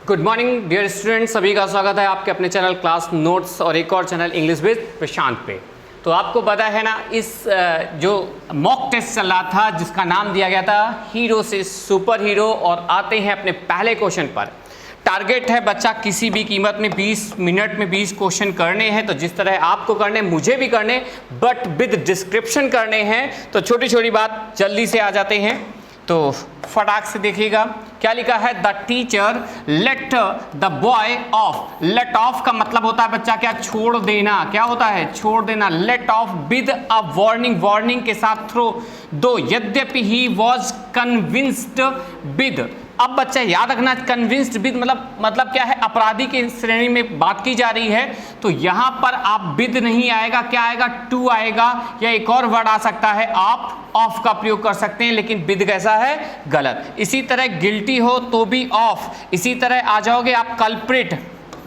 Good morning dear students, सभी का स्वागत है आपके अपने चैनल क्लास नोट्स और एक और चैनल इंग्लिश विद प्रशांत पे। तो आपको पता है ना, इस जो मॉक टेस्ट चल रहा था जिसका नाम दिया गया था हीरो से सुपर हीरो, और आते हैं अपने पहले क्वेश्चन पर। टारगेट है बच्चा किसी भी कीमत में 20 मिनट में 20 क्वेश्चन करने हैं। तो जिस तरह आपको करने मुझे भी करने, बट विद डिस्क्रिप्शन करने हैं। तो छोटी छोटी बात जल्दी से आ जाते हैं, तो फटाक से देखिएगा क्या लिखा है। The teacher let the boy off. Let off का मतलब होता है बच्चा क्या, छोड़ देना। क्या होता है, छोड़ देना। Let off with a warning, warning के साथ थ्रो दो। यद्यपि ही वॉज कन्विंस्ड विद। अब बच्चा याद रखना, कन्विंस्ड विद मतलब क्या है, अपराधी की श्रेणी में बात की जा रही है। तो यहां पर आप विद नहीं आएगा, क्या आएगा, टू आएगा, या एक और वर्ड आ सकता है, आप ऑफ का प्रयोग कर सकते हैं, लेकिन विद कैसा है, गलत। इसी तरह गिल्टी हो तो भी ऑफ। इसी तरह आ जाओगे आप कल्प्रिट,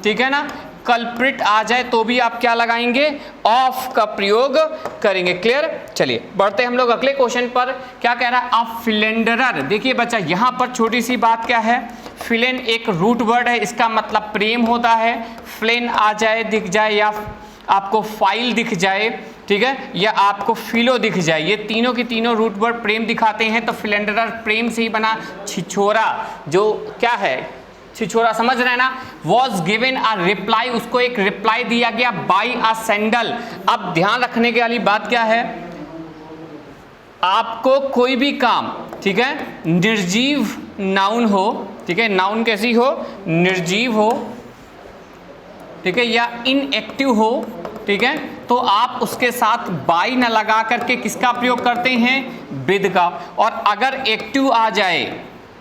ठीक है ना, कल्प्रिट आ जाए तो भी आप क्या लगाएंगे, ऑफ का प्रयोग करेंगे। क्लियर। चलिए बढ़ते हम लोग अगले क्वेश्चन पर। क्या कह रहा है, अ फिलेंडरर। देखिए बच्चा यहां पर छोटी सी बात क्या है, फिलेन एक रूट वर्ड है, इसका मतलब प्रेम होता है। फ्लेन आ जाए, दिख जाए, या आपको फाइल दिख जाए, ठीक है, या आपको फिलो दिख जाए, ये तीनों के तीनों रूट वर्ड प्रेम दिखाते हैं। तो फिलेंडरर प्रेम से ही बना। छिछोरा जो क्या है, छिछोरा समझ रहे हैं ना। वॉज गिवन अ रिप्लाई, उसको एक रिप्लाई दिया गया बाई अ सैंडल। अब ध्यान रखने वाली बात क्या है, आपको कोई भी काम, ठीक है, निर्जीव नाउन हो, ठीक है, नाउन कैसी हो, निर्जीव हो, ठीक है, या इनएक्टिव हो, ठीक है, तो आप उसके साथ बाई न लगा करके किसका प्रयोग करते हैं, विद का। और अगर एक्टिव आ जाए,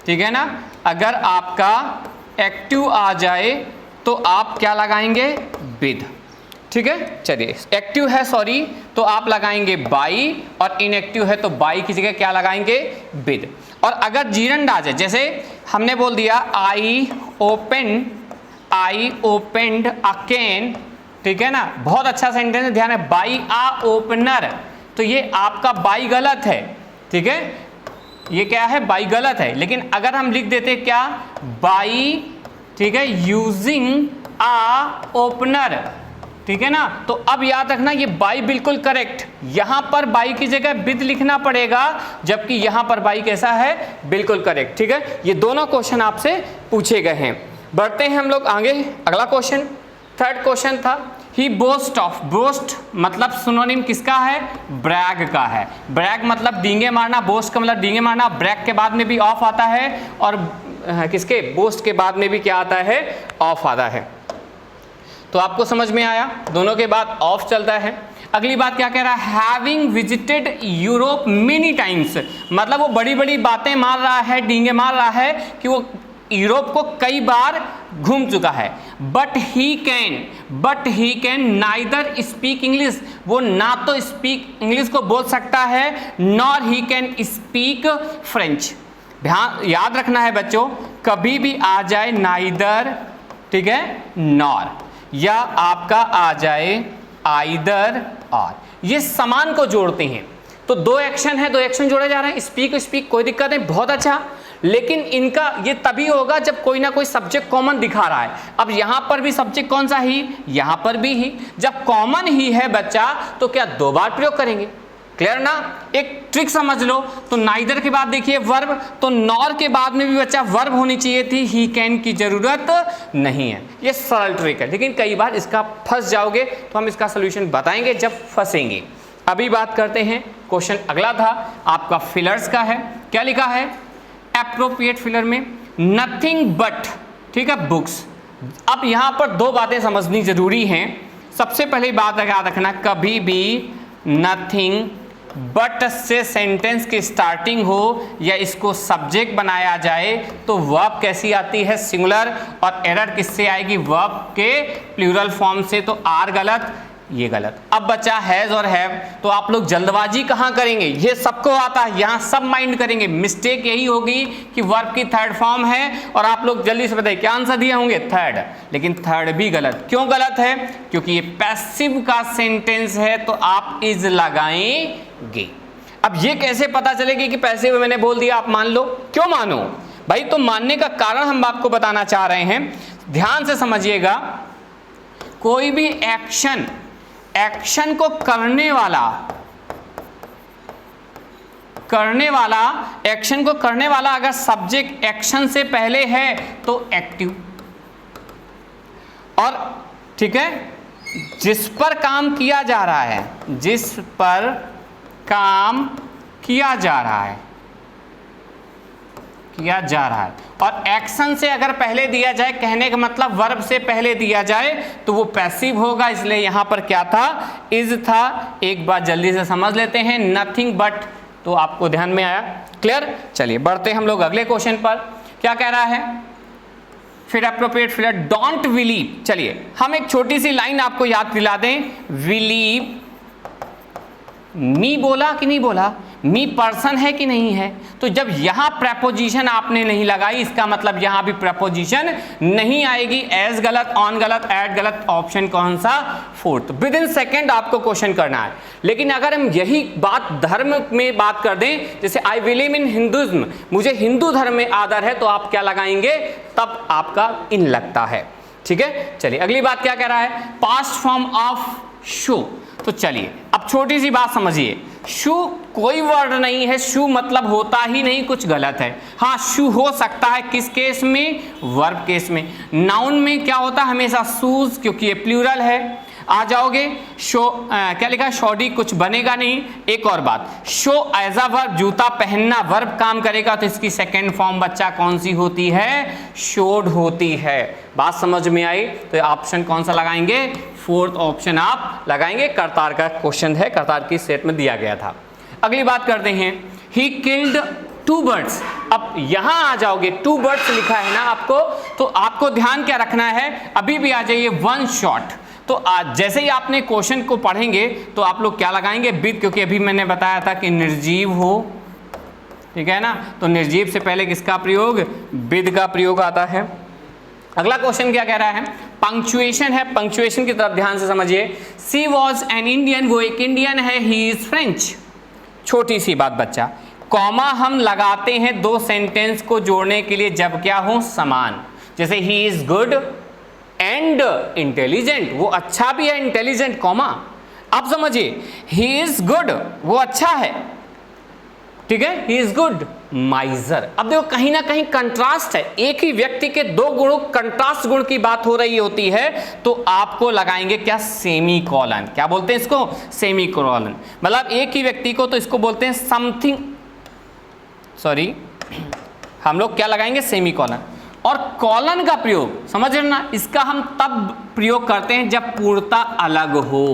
ठीक है ना, अगर आपका एक्टिव आ जाए तो आप क्या लगाएंगे, विद, ठीक है। चलिए एक्टिव है सॉरी, तो आप लगाएंगे बाई, और इनएक्टिव है तो बाई की जगह क्या लगाएंगे, विद। और अगर जीरंड आ जाए, जैसे हमने बोल दिया आई ओपेंड अ कैन, ठीक है ना, बहुत अच्छा सेंटेंस है, ध्यान है, बाई आ ओपनर, तो ये आपका बाई गलत है, ठीक है, ये क्या है, बाई गलत है। लेकिन अगर हम लिख देते क्या, बाई, ठीक है, यूजिंग आ ओपनर, ठीक है ना, तो अब याद रखना ये बाई बिल्कुल करेक्ट। यहां पर बाई की जगह विद लिखना पड़ेगा, जबकि यहां पर बाई कैसा है, बिल्कुल करेक्ट, ठीक है। ये दोनों क्वेश्चन आपसे पूछे गए हैं। बढ़ते हैं हम लोग आगे। अगला क्वेश्चन, थर्ड क्वेश्चन था, ही बोस्ट ऑफ। बोस्ट मतलब सिनोनिम किसका है, ब्रैग का है। ब्रैग मतलब डींगे मारना, बोस्ट का मतलब डींगे मारना। ब्रैग के बाद में भी ऑफ आता है, और किसके, बोस्ट के बाद में भी क्या आता है, ऑफ आता है। तो आपको समझ में आया, दोनों के बाद ऑफ चलता है। अगली बात क्या कह रहा है, having visited Europe many times, मतलब वो बड़ी बड़ी बातें मार रहा है, डींगे मार रहा है कि वो यूरोप को कई बार घूम चुका है। But he can neither speak English, वो ना तो स्पीक इंग्लिश को बोल सकता है, nor he can speak French. ध्यान याद रखना है बच्चों, कभी भी आ जाए नाइदर, ठीक है, नॉर, या आपका आ जाए आइदर और, ये समान को जोड़ते हैं। तो दो एक्शन है, दो एक्शन जोड़े जा रहे हैं, स्पीक कोई दिक्कत नहीं, बहुत अच्छा। लेकिन इनका ये तभी होगा जब कोई ना कोई सब्जेक्ट कॉमन दिखा रहा है। अब यहां पर भी सब्जेक्ट कौन सा ही, यहां पर भी ही। जब कॉमन ही है बच्चा तो क्या दो बार प्रयोग करेंगे। क्लियर ना। एक ट्रिक समझ लो, तो नाइदर के बाद देखिए वर्ब, तो नॉर के बाद में भी बच्चा वर्ब होनी चाहिए थी, ही कैन की जरूरत नहीं है। ये सरल ट्रिक है, लेकिन कई बार इसका फंस जाओगे, तो हम इसका सोल्यूशन बताएंगे जब फंसेंगे। अभी बात करते हैं, क्वेश्चन अगला था आपका फिलर्स का है। क्या लिखा है, एप्रोप्रिएट फिलर में नथिंग बट, ठीक है, बुक्स। अब यहां पर दो बातें समझनी जरूरी हैं। सबसे पहली बात याद रखना, कभी भी नथिंग बट से सेंटेंस की स्टार्टिंग हो या इसको सब्जेक्ट बनाया जाए तो वर्ब कैसी आती है, सिंगुलर, और एरर किससे आएगी, वर्ब के प्लूरल फॉर्म से। तो आर गलत, ये गलत। अब बचा हैज और हैव, तो आप लोग जल्दबाजी कहाँ करेंगे, ये सबको आता है, यहाँ सब माइंड करेंगे। मिस्टेक यही होगी कि वर्ब की थर्ड फॉर्म है, और आप लोग जल्दी से बताइए क्या आंसर दिए होंगे, थर्ड। लेकिन थर्ड भी गलत। क्यों गलत है, क्योंकि ये पैसिव का सेंटेंस है, तो आप इज लगाएंगे। अब ये कैसे पता चलेगी कि पैसिव मैंने बोल दिया, आप मान लो। क्यों मानो, भाई तो मानने का कारण हम आपको बताना चाह रहे हैं, ध्यान से समझिएगा। कोई भी एक्शन को करने वाला अगर सब्जेक्ट एक्शन से पहले है तो एक्टिव, और ठीक है, जिस पर काम किया जा रहा है और एक्शन से अगर पहले दिया जाए, कहने का मतलब वर्ब से पहले दिया जाए तो वो पैसिव होगा, इसलिए यहां पर क्या था, इज था। एक बात जल्दी से समझ लेते हैं, नथिंग बट, तो आपको ध्यान में आया, क्लियर। चलिए बढ़ते हैं हम लोग अगले क्वेश्चन पर। क्या कह रहा है, फिर अप्रोप्रिएट फिर डोंट बिलीव। चलिए हम एक छोटी सी लाइन आपको याद दिला दें, बिलीव मी बोला कि नहीं बोला, मी पर्सन है कि नहीं है, तो जब यहां प्रेपोजिशन आपने नहीं लगाई, इसका मतलब यहां भी प्रेपोजिशन नहीं आएगी। एज गलत, ऑन गलत, एट गलत, ऑप्शन कौन सा, फोर्थ। विद इन सेकेंड आपको क्वेश्चन करना है। लेकिन अगर हम यही बात धर्म में बात कर दें, जैसे आई बिलीव इन हिंदुइज्म, मुझे हिंदू धर्म में आदर है, तो आप क्या लगाएंगे, तब आपका इन लगता है। ठीक है, चलिए अगली बात क्या कह रहा है, पास्ट फॉर्म ऑफ शू। तो चलिए अब छोटी सी बात समझिए, शू कोई वर्ड नहीं है, शू मतलब होता ही नहीं, कुछ गलत है। हाँ, शू हो सकता है किस केस में, वर्ब केस में। नाउन में क्या होता है हमेशा शूज, क्योंकि ये प्लूरल है। आ जाओगे शो, क्या लिखा है, शॉडी, कुछ बनेगा नहीं। एक और बात, शो एज अ वर्ब, जूता पहनना वर्ब काम करेगा, तो इसकी सेकेंड फॉर्म बच्चा कौन सी होती है, शोड होती है। बात समझ में आई, तो ऑप्शन कौन सा लगाएंगे, फोर्थ ऑप्शन आप लगाएंगे। करतार का क्वेश्चन है, करतार की सेट में दिया गया था। अगली बात करते हैं, ही किल्ड 2 birds। अब यहां आ जाओगे, 2 birds लिखा है ना आपको, तो आपको ध्यान क्या रखना है, अभी भी आ जाइए 1 shot। तो आज जैसे ही आपने क्वेश्चन को पढ़ेंगे तो आप लोग क्या लगाएंगे, विद, क्योंकि अभी मैंने बताया था कि निर्जीव हो, ठीक है ना, तो निर्जीव से पहले किसका प्रयोग, विद का प्रयोग आता है। अगला क्वेश्चन क्या कह रहा है, पंक्चुएशन है, पंक्चुएशन की तरफ ध्यान से समझिए। सी वॉज एन इंडियन, वो एक इंडियन है, ही इज फ्रेंच। छोटी सी बात बच्चा, कॉमा हम लगाते हैं 2 सेंटेंस को जोड़ने के लिए जब क्या हो, समान। जैसे he is good and intelligent, वो अच्छा भी है, इंटेलिजेंट, कॉमा। अब समझिए, ही इज गुड, वो अच्छा है, ठीक है, ही इज गुड, माइजर। अब देखो कहीं ना कहीं कंट्रास्ट है, एक ही व्यक्ति के 2 गुणों, कंट्रास्ट गुण की बात हो रही होती है, तो आपको लगाएंगे क्या, सेमी कॉलन। क्या बोलते हैं इसको, सेमी कॉलन। मतलब एक ही व्यक्ति को, तो इसको बोलते हैं समथिंग, सॉरी, हम लोग क्या लगाएंगे, सेमी कॉलन। और कॉलन का प्रयोग समझ रहे ना, इसका हम तब प्रयोग करते हैं जब पूर्णता अलग हो।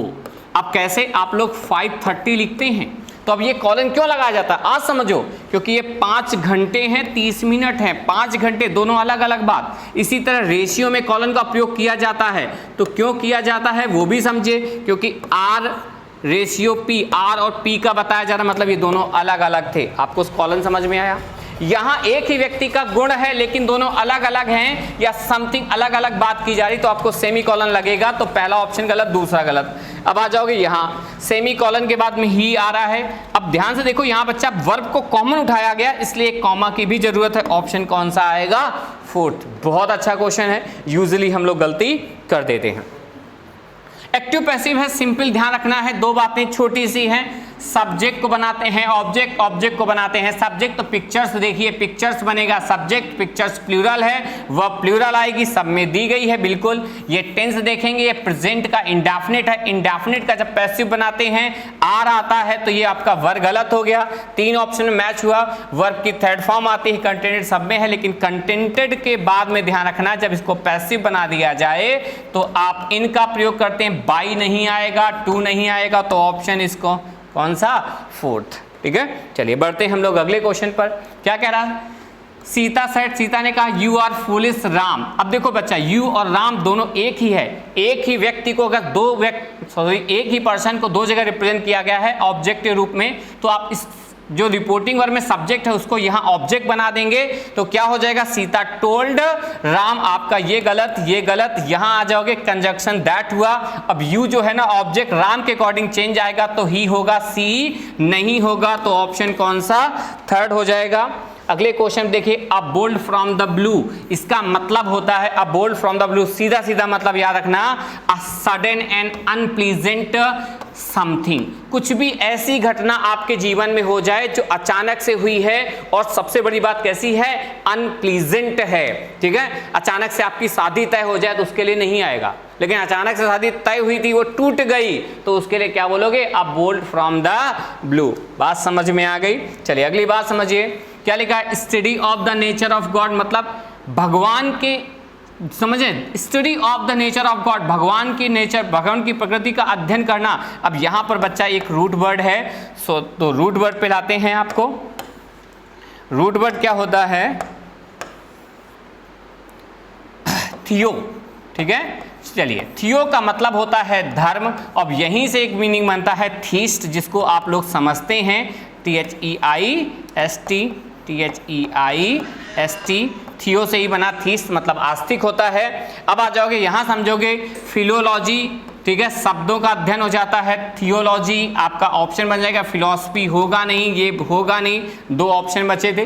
अब कैसे, आप लोग 5:30 लिखते हैं, तो अब ये कॉलन क्यों लगाया जाता है, आज समझो, क्योंकि ये 5 घंटे हैं 30 मिनट हैं, 5 घंटे, दोनों अलग अलग बात। इसी तरह रेशियो में कॉलन का प्रयोग किया जाता है, तो क्यों किया जाता है वो भी समझे, क्योंकि आर रेशियो पी, आर और पी का बताया जा रहा, मतलब ये दोनों अलग अलग थे। आपको कॉलन समझ में आया। यहाँ एक ही व्यक्ति का गुण है लेकिन दोनों अलग अलग हैं, या समथिंग अलग अलग बात की जा रही, तो आपको सेमी कॉलन लगेगा। तो पहला ऑप्शन गलत, दूसरा गलत। अब आ जाओगे यहाँ, सेमी कॉलन के बाद में ही आ रहा है। अब ध्यान से देखो, यहाँ बच्चा वर्ब को कॉमन उठाया गया, इसलिए कॉमा की भी जरूरत है। ऑप्शन कौन सा आएगा, फोर्थ। बहुत अच्छा क्वेश्चन है, यूजुअली हम लोग गलती कर देते हैं। एक्टिव पैसिव है, सिंपल ध्यान रखना है, 2 बातें छोटी सी हैं। सब्जेक्ट को बनाते हैं ऑब्जेक्ट, ऑब्जेक्ट को बनाते हैं सब्जेक्ट। तो पिक्चर्स देखिए, पिक्चर्स बनेगा सब्जेक्ट, पिक्चर्स प्लूरल है, वह प्लूरल आएगी, सब में दी गई है बिल्कुल। ये टेंस देखेंगे, ये प्रेजेंट का इंडेफिनिट है, इंडेफिनिट का जब पैसिव बनाते हैं आर आता है, तो ये आपका वर्ब गलत हो गया। 3 ऑप्शन में मैच हुआ। वर्ब की थर्ड फॉर्म आती है, कंटेंटेड सब में है, लेकिन कंटेंटेड के बाद में ध्यान रखना, जब इसको पैसिव बना दिया जाए तो आप इनका प्रयोग करते हैं, बाई नहीं आएगा, टू नहीं आएगा, तो ऑप्शन इसको कौन सा, फोर्थ। ठीक है, चलिए बढ़ते हैं हम लोग अगले क्वेश्चन पर। क्या कह रहा है, सीता सेट, सीता ने कहा यू आर फुलिश राम। अब देखो बच्चा, यू और राम दोनों एक ही है। एक ही व्यक्ति को अगर एक ही पर्सन को 2 जगह रिप्रेजेंट किया गया है ऑब्जेक्ट के रूप में, तो आप इस जो रिपोर्टिंग वर्ब में सब्जेक्ट है उसको यहाँ ऑब्जेक्ट बना देंगे, तो क्या हो जाएगा, सीता टोल्ड राम। आपका ये गलत, ये गलत, यहाँ आ जाओगे, कंजक्शन दैट हुआ। अब यू जो है ना ऑब्जेक्ट राम के अकॉर्डिंग चेंज आएगा, तो ही होगा, सी नहीं होगा, तो ऑप्शन कौन सा, थर्ड हो जाएगा। अगले क्वेश्चन देखिए, अ बोल्ट फ्रॉम द ब्लू, इसका मतलब होता है अ बोल्ट फ्रॉम द ब्लू, सीधा सीधा मतलब याद रखना, a sudden and unpleasant something, कुछ भी ऐसी घटना आपके जीवन में हो जाए जो अचानक से हुई है, और सबसे बड़ी बात कैसी है, अनप्लीजेंट है, ठीक है। अचानक से आपकी शादी तय हो जाए तो उसके लिए नहीं आएगा, लेकिन अचानक से शादी तय हुई थी वो टूट गई तो उसके लिए क्या बोलोगे, अ बोल्ट फ्रॉम द ब्लू। बात समझ में आ गई। चलिए अगली बात समझिए, क्या लिखा है, study of the nature of God, मतलब भगवान के, समझे, study of the nature of God, भगवान की नेचर, भगवान की प्रकृति का अध्ययन करना। अब यहां पर बच्चा एक रूट वर्ड है, तो रूट वर्ड पे लाते हैं आपको। रूट वर्ड क्या होता है, थियो, ठीक है। चलिए, थियो का मतलब होता है धर्म, अब यहीं से एक मीनिंग बनता है थीस्ट, जिसको आप लोग समझते हैं, THEIST, थियो से ही बना, थीस्ट मतलब आस्तिक होता है। अब आ जाओगे यहां समझोगे फिलोलॉजी, ठीक है, शब्दों का अध्ययन हो जाता है। थियोलॉजी आपका ऑप्शन बन जाएगा, फिलॉसफी होगा नहीं, ये होगा नहीं, दो ऑप्शन बचे थे।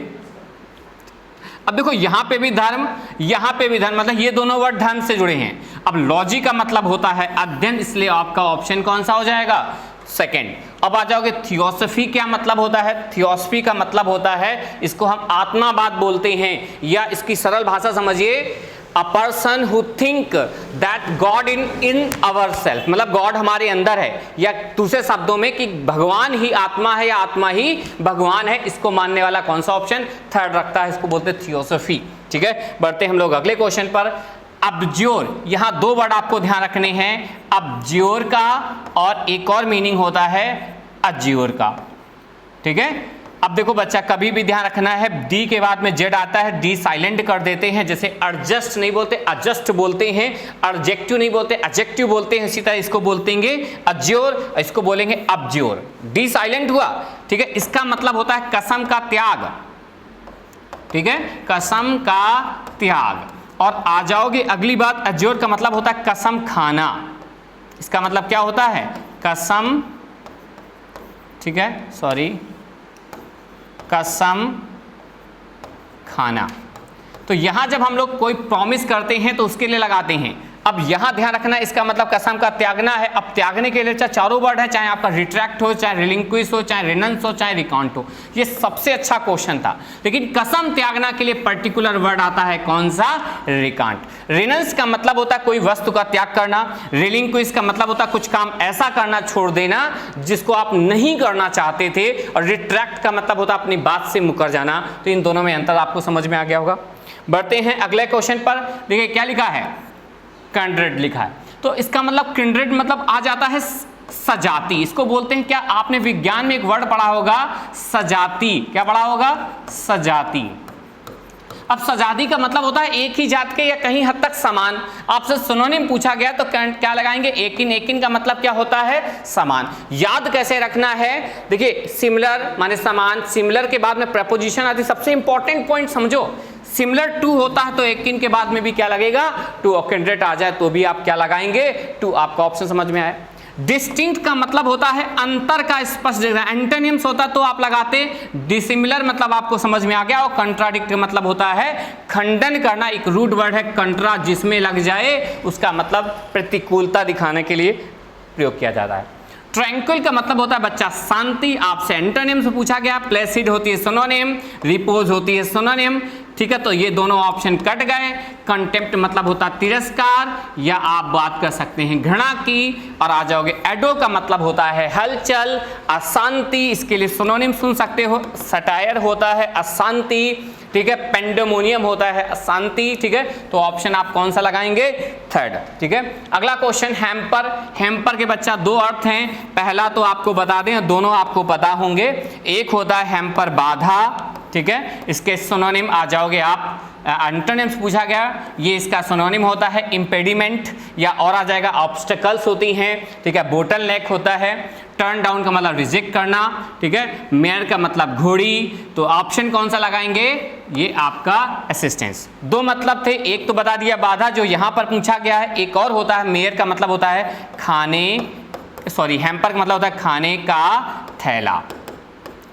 अब देखो यहां पे भी धर्म, यहां पे भी धर्म, मतलब ये दोनों वर्ड धर्म से जुड़े हैं। अब लॉजी का मतलब होता है अध्ययन, इसलिए आपका ऑप्शन कौन सा हो जाएगा, सेकंड। अब आ जाओगे थियोसफी, क्या मतलब होता है, थियोसफी का मतलब होता है, इसको हम आत्मावाद बोलते हैं, या इसकी सरल भाषा समझिए, a person who think that God in our self, मतलब गॉड हमारे अंदर है, या दूसरे शब्दों में कि भगवान ही आत्मा है या आत्मा ही भगवान है, इसको मानने वाला कौन सा ऑप्शन, थर्ड रखता है, इसको बोलते हैं थियोसफी, ठीक है। बढ़ते हम लोग अगले क्वेश्चन पर। अब्ज्योर, यहां दो वर्ड आपको ध्यान रखने हैं, अब्ज्योर का और एक और मीनिंग होता है अज्योर का, ठीक है। अब देखो बच्चा, कभी भी ध्यान रखना है, डी के बाद में जेड आता है, डी साइलेंट कर देते हैं, जैसे एडजस्ट नहीं बोलते, एडजस्ट बोलते हैं, एडजेक्टिव नहीं बोलते, एडजेक्टिव बोलते हैं, इसी तरह इसको बोलतेंगे अज्योर, इसको बोलेंगे अब्ज्योर, डी साइलेंट हुआ, ठीक है। इसका मतलब होता है कसम का त्याग, ठीक है, कसम का त्याग। और आ जाओगे अगली बात, अज्योर का मतलब होता है कसम खाना, इसका मतलब क्या होता है, कसम, ठीक है, सॉरी, कसम खाना। तो यहां जब हम लोग कोई प्रॉमिस करते हैं तो उसके लिए लगाते हैं। अब यहां ध्यान रखना, इसका मतलब कसम का त्यागना है। अब त्यागने के लिए चाहे चारों वर्ड है, चाहे आपका रिट्रैक्ट हो, चाहे रिलिंक्विश हो, चाहे रिनंस हो, चाहे रिकाउंट हो, ये सबसे अच्छा क्वेश्चन था। लेकिन कसम त्यागना के लिए पर्टिकुलर वर्ड आता है, कौन सा, रिकांट। रिनंस का मतलब होता है कोई वस्तु का त्याग करना, रिलिंक्विश का मतलब होता है कुछ काम ऐसा करना छोड़ देना जिसको आप नहीं करना चाहते थे, और रिट्रैक्ट का मतलब होता है अपनी बात से मुकर जाना। तो इन दोनों में अंतर आपको समझ में आ गया होगा। बढ़ते हैं अगले क्वेश्चन पर। देखिए क्या लिखा है, किंड्रेड लिखा है। तो इसका मतलब किंड्रेड मतलब आ जाता है सजाती, इसको बोलते हैं, क्या आपने विज्ञान में एक वर्ड पढ़ा होगा, सजाती, क्या पढ़ा होगा, सजाती। अब सजाती का मतलब होता है एक ही जात के या कहीं हद तक समान। आपसे सिनोनिम पूछा गया तो क्या लगाएंगे, एकिन। एकिन का मतलब क्या होता है, समान। याद कैसे रखना है, देखिए सिमिलर माने समान, सिमिलर के बाद में प्रपोजिशन आती, सबसे इंपॉर्टेंट पॉइंट समझो, सिमिलर टू होता है तो एकिन के बाद में भी क्या लगेगा, टू। और किंड्रेड आ जाए तो भी आप क्या लगाएंगे, टू। आपका ऑप्शन समझ में आया। डिस्टिंक्ट का मतलब होता है अंतर का स्पष्ट दिखना, एंटोनिम्स होता तो आप लगाते। डिसिमिलर मतलब आपको समझ में आ गया। और कंट्राडिक्ट का मतलब होता है खंडन करना, एक रूट वर्ड है कंट्रा, जिसमें लग जाए उसका मतलब प्रतिकूलता दिखाने के लिए प्रयोग किया जाता है। ट्रैंक्विल का मतलब होता है बच्चा शांति। आपसे एंटोनिम से पूछा गया, प्लेसिड होती है सिनोनिम, रिपोज होती है सिनोनिम, ठीक है। तो ये दोनों ऑप्शन कट गए। कंटेम्प्ट मतलब होता है तिरस्कार, या आप बात कर सकते हैं घृणा की। और आ जाओगे एडो का मतलब होता है हलचल, अशांति, इसके लिए सिनोनिम सुन सकते हो, सटायर होता है अशांति, ठीक है। पेंडेमोनियम होता है अशांति, ठीक है। तो ऑप्शन आप कौन सा लगाएंगे, थर्ड, ठीक है। अगला क्वेश्चन हैम्पर। हैम्पर के बच्चा दो अर्थ हैं, पहला तो आपको बता दें, दोनों आपको पता होंगे। एक होता है हैम्पर बाधा, ठीक है, इसके सिनोनिम आ जाओगे आप, एंटोनिम्स पूछा गया, ये इसका सिनोनिम होता है इम्पेडिमेंट, या और आ जाएगा ऑब्स्टेकल्स होती हैं, ठीक है। बोटल नेक होता है। टर्न डाउन का मतलब रिजेक्ट करना, ठीक है। मेयर का मतलब घोड़ी। तो ऑप्शन कौन सा लगाएंगे, ये आपका असिस्टेंस। दो मतलब थे, एक तो बता दिया बाधा जो यहां पर पूछा गया है, एक और होता है मेयर का मतलब होता है खाने, सॉरी हैम्पर का मतलब होता है खाने का थैला,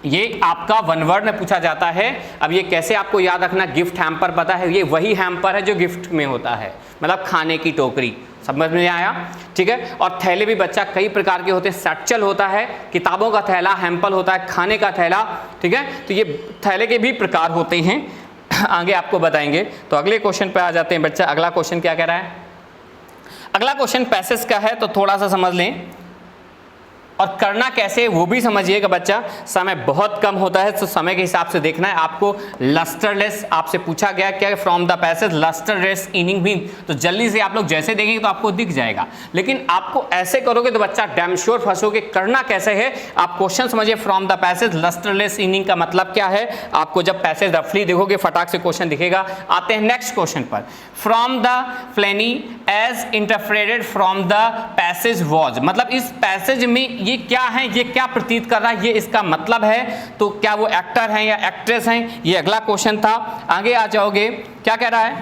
ये आपका वन वर्ड में पूछा जाता है। अब ये कैसे आपको याद रखना, गिफ्ट हैम्पर पता है, ये वही हैम्पर है जो गिफ्ट में होता है, मतलब खाने की टोकरी, समझ में आया, ठीक है। और थैले भी बच्चा कई प्रकार के होते हैं, सैचल होता है, किताबों का थैला, हैम्पल होता है, खाने का थैला, ठीक है। तो ये थैले के भी प्रकार होते हैं, आगे आपको बताएंगे। तो अगले क्वेश्चन पे आ जाते हैं बच्चा। अगला क्वेश्चन क्या कह रहा है? अगला क्वेश्चन पैसेज का है, तो थोड़ा सा समझ लें और करना कैसे वो भी समझिएगा बच्चा। समय बहुत कम होता है तो समय के हिसाब से देखना है आपको। लस्टरलेस आपसे पूछा गया क्या from the passage lustreless inning mean, तो जल्दी से आप लोग जैसे देखेंगे तो आपको दिख जाएगा, लेकिन आपको ऐसे करोगे तो बच्चा डैम श्योर फंसोगे। करना कैसे है, आप क्वेश्चन समझिए। From the passage lustreless inning का मतलब क्या है, आपको जब पैसेज रफली देखोगे फटाक से क्वेश्चन दिखेगा। आते हैं नेक्स्ट क्वेश्चन पर। From the Flaney as interpreted from the passage was, मतलब इस पैसेज में ये क्या है, ये क्या प्रतीत कर रहा है, ये इसका मतलब है। तो क्या वो एक्टर हैं या एक्ट्रेस हैं, ये अगला क्वेश्चन था। आगे आ जाओगे, क्या कह रहा है?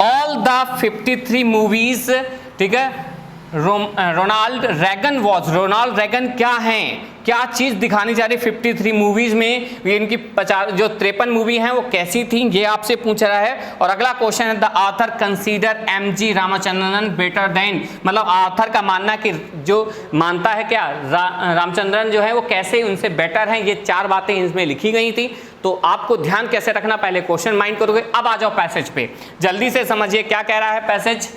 ऑल द 53 मूवीज, ठीक है, Ronald Reagan was, Ronald Reagan क्या हैं, क्या चीज दिखानी जा रही 53 मूवीज में, ये इनकी 50 जो 53 मूवी हैं वो कैसी थी, ये आपसे पूछ रहा है। और अगला क्वेश्चन है the author consider MG. Ramachandran better than, मतलब ऑथर का मानना कि जो मानता है क्या रामचंद्रन जो है वो कैसे उनसे बेटर हैं, ये 4 बातें इसमें लिखी गई थी। तो आपको ध्यान कैसे रखना, पहले क्वेश्चन माइंड करोगे। अब आ जाओ पैसेज पे, जल्दी से समझिए क्या कह रहा है passage.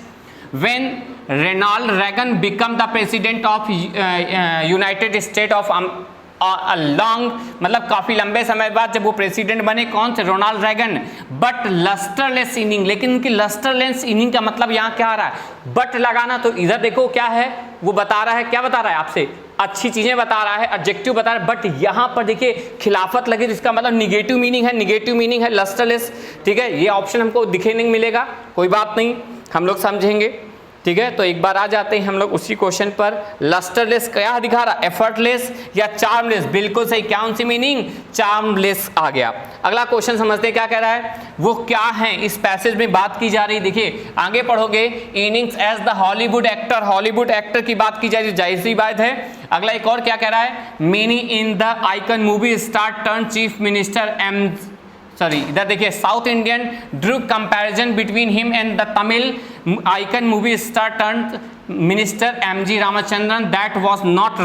When Ronald Reagan became the president of United States of a long, मतलब काफी लंबे समय बाद जब वो प्रेसिडेंट बने, कौन से? Ronald Reagan. But lustreless inning, लेकिन उनकी लस्टरलेस इनिंग का मतलब यहाँ क्या आ रहा है? बट लगाना। तो इधर देखो क्या है, वो बता रहा है, क्या बता रहा है आपसे? अच्छी चीजें बता रहा है, एडजेक्टिव बता रहा है, बट यहाँ पर देखिए खिलाफत लगी तो इसका मतलब निगेटिव मीनिंग है, निगेटिव मीनिंग है लस्टरलेस, ठीक है। ये ऑप्शन हमको दिखे नहीं मिलेगा, कोई बात नहीं, हम लोग समझेंगे, ठीक है। तो एक बार आ जाते हैं हम लोग उसी क्वेश्चन पर। लस्टरलेस क्या दिखा रहा, एफर्टलेस या चार्मलेस? बिल्कुल सही, क्या उनसी मीनिंग? चार्मलेस आ गया। अगला क्वेश्चन समझते हैं क्या कह रहा है, वो क्या है इस पैसेज में बात की जा रही। देखिए आगे पढ़ोगे, innings as the Hollywood actor, Hollywood actor की बात की जा रही, जाहिर सी बात है। अगला एक और क्या कह रहा है, many in the icon movie star turn chief minister इधर देखिए south Indian drew comparison between him and the Tamil icon movie star turn minister MG. Ramachandran that was not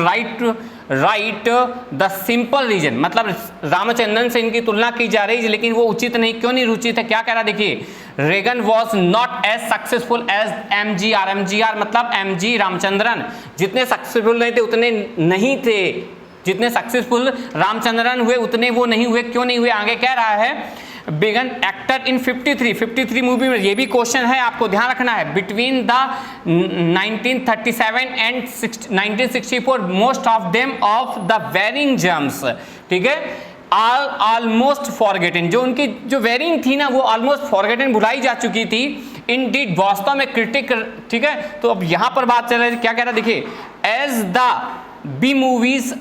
right the simple reason, मतलब रामचंद्रन से इनकी तुलना की जा रही है लेकिन वो उचित नहीं, क्यों नहीं उचित है, क्या कह रहा है? देखिए Reagan was not as successful as MGR. MGR. मतलब एम.जी. रामचंद्रन जितने सक्सेसफुल नहीं थे उतने नहीं थे, जितने सक्सेसफुल रामचंद्रन हुए उतने वो नहीं हुए, क्यों नहीं हुए? आगे कह रहा है बिगन एक्टर इन 53 मूवी में, ये भी क्वेश्चन है आपको ध्यान रखना है। Between the 1937 and 1964 most of them of the varying gems, ठीक है, ऑलमोस्ट फॉरगेटन, जो उनकी जो वेरिंग थी ना वो ऑलमोस्ट फॉरगेटन, भुलाई जा चुकी थी। इनडीड वास्तव में क्रिटिक, ठीक है। तो अब यहां पर बात चल रही है, क्या कह रहा है देखिए, एज द बी मूवीज,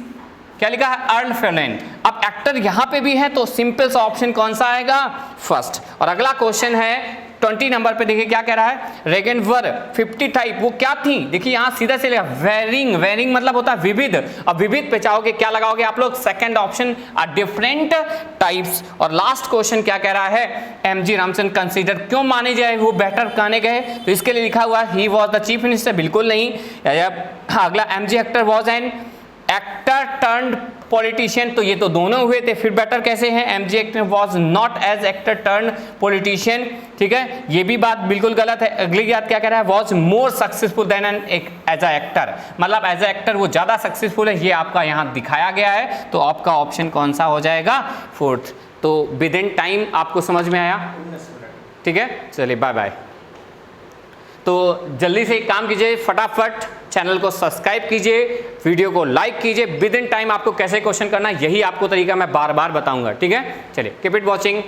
क्या लिखा है? Earl Phelan. अब एक्टर यहां पे भी है तो सिंपल सा ऑप्शन कौन सा आएगा? फर्स्ट। और अगला क्वेश्चन है 20 नंबर पे, देखिए क्या कह रहा है, रेगन वर 50 टाइप वो क्या थी? देखिए यहां सीधा से लिखा वेरिंग, वेरिंग मतलब होता है विविध। अब विविध पे चाहोगे क्या लगाओगे आप लोग? Second option, different types. और लास्ट क्वेश्चन क्या कह रहा है, एम.जी. रामचंद्रन कंसीडर क्यों माने जाए वो बेटर कहने गए, तो इसके लिए लिखा हुआ he was the chief minister, बिल्कुल नहीं। अगला MG. Actor was an actor turned politician, तो ये तो दोनों हुए थे, फिर बेटर कैसे हैं? MG. Actor was not as actor turned politician, ठीक है, ये भी बात बिल्कुल गलत है। अगली बात क्या कह रहा है, was more successful than an as a actor, मतलब एज अ एक्टर वो ज्यादा सक्सेसफुल है, ये आपका यहाँ दिखाया गया है। तो आपका ऑप्शन कौन सा हो जाएगा? फोर्थ। तो विद इन टाइम आपको समझ में आया, ठीक है, चलिए बाय बाय। तो जल्दी से एक काम कीजिए, फटाफट चैनल को सब्सक्राइब कीजिए, वीडियो को लाइक कीजिए। विद इन टाइम आपको कैसे क्वेश्चन करना है यही आपको तरीका मैं बार बार बताऊंगा, ठीक है। चलिए कीप इट वॉचिंग।